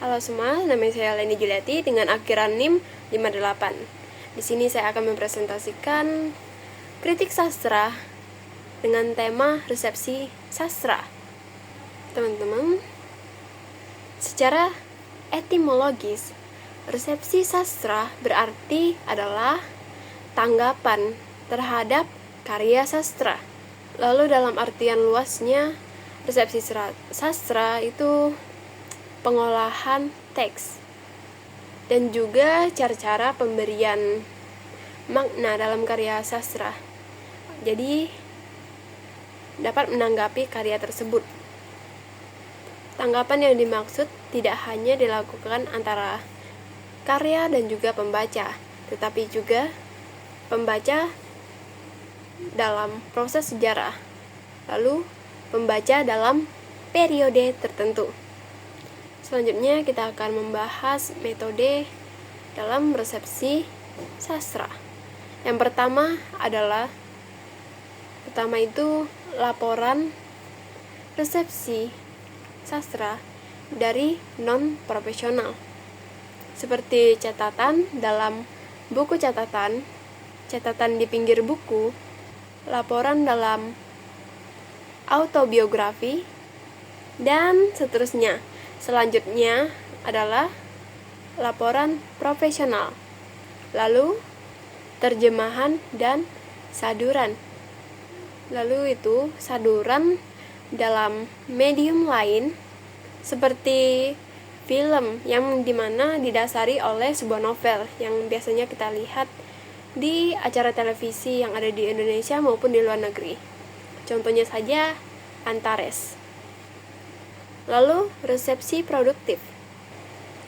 Halo semua, nama saya Leni Juliati dengan akhiran NIM 58. Di sini saya akan mempresentasikan kritik sastra dengan tema resepsi sastra. Teman-teman, secara etimologis, resepsi sastra berarti adalah tanggapan terhadap karya sastra. Lalu dalam artian luasnya, resepsi sastra itu pengolahan teks dan juga cara-cara pemberian makna dalam karya sastra. Jadi dapat menanggapi karya tersebut. Tanggapan yang dimaksud tidak hanya dilakukan antara karya dan juga pembaca, tetapi juga pembaca dalam proses sejarah, lalu pembaca dalam periode tertentu. Selanjutnya kita akan membahas metode dalam resepsi sastra. Yang pertama itu laporan resepsi sastra dari non-profesional, seperti catatan dalam buku catatan di pinggir buku, laporan dalam autobiografi, dan seterusnya. Selanjutnya adalah laporan profesional, lalu terjemahan dan saduran. Lalu itu saduran dalam medium lain seperti film yang dimana didasari oleh sebuah novel yang biasanya kita lihat di acara televisi yang ada di Indonesia maupun di luar negeri. Contohnya saja Antares. Lalu resepsi produktif,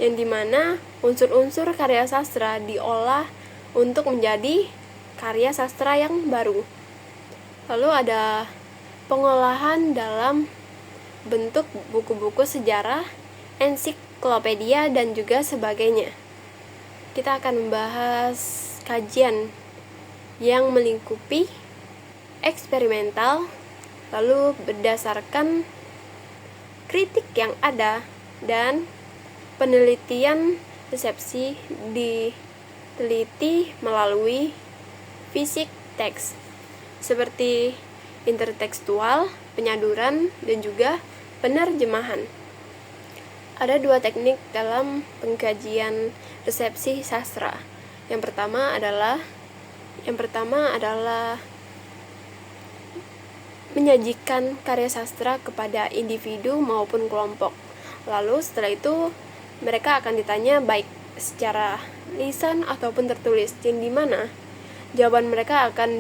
yang dimana unsur-unsur karya sastra diolah untuk menjadi karya sastra yang baru. Lalu ada pengolahan dalam bentuk buku-buku sejarah, ensiklopedia, dan juga sebagainya. Kita akan membahas kajian yang melingkupi eksperimental, lalu berdasarkan kritik yang ada dan penelitian resepsi diteliti melalui fisik teks seperti intertekstual, penyaduran, dan juga penerjemahan. Ada dua teknik dalam pengkajian resepsi sastra. Yang pertama adalah menyajikan karya sastra kepada individu maupun kelompok. Lalu setelah itu mereka akan ditanya baik secara lisan ataupun tertulis, yang dimana jawaban mereka akan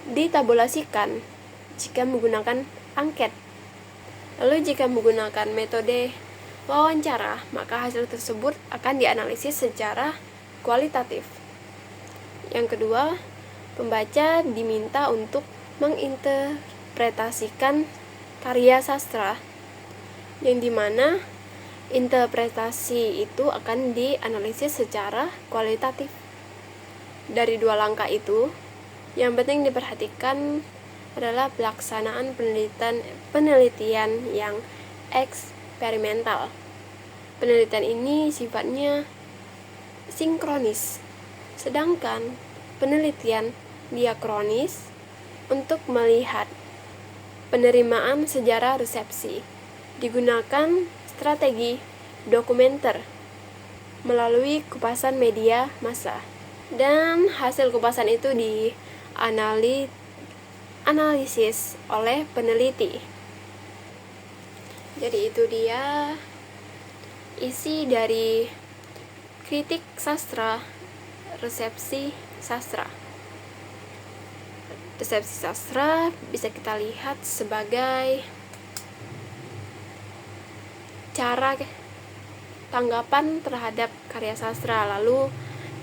ditabulasikan jika menggunakan angket. Lalu jika menggunakan metode wawancara, maka hasil tersebut akan dianalisis secara kualitatif. Yang kedua, pembaca diminta untuk menginterpretasikan karya sastra, yang dimana interpretasi itu akan dianalisis secara kualitatif. Dari dua langkah itu, yang penting diperhatikan adalah pelaksanaan penelitian yang eksperimental. Penelitian ini sifatnya sinkronis, sedangkan penelitian diakronis untuk melihat penerimaan sejarah resepsi. Digunakan strategi dokumenter melalui kupasan media massa, dan hasil kupasan itu dianalisis oleh peneliti. Jadi itu dia isi dari kritik sastra, resepsi sastra. Resepsi sastra bisa kita lihat sebagai cara tanggapan terhadap karya sastra, lalu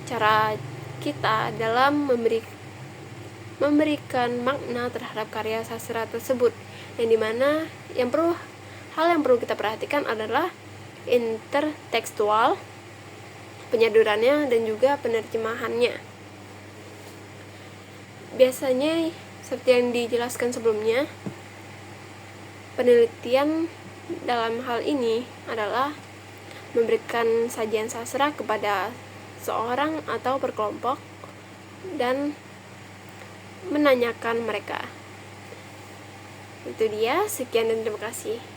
cara kita dalam memberikan makna terhadap karya sastra tersebut, yang dimana hal yang perlu kita perhatikan adalah intertekstual, penyadurannya, dan juga penerjemahannya. Biasanya seperti yang dijelaskan sebelumnya, penelitian dalam hal ini adalah memberikan sajian sastra kepada seorang atau berkelompok dan menanyakan mereka. Itu dia, sekian dan terima kasih.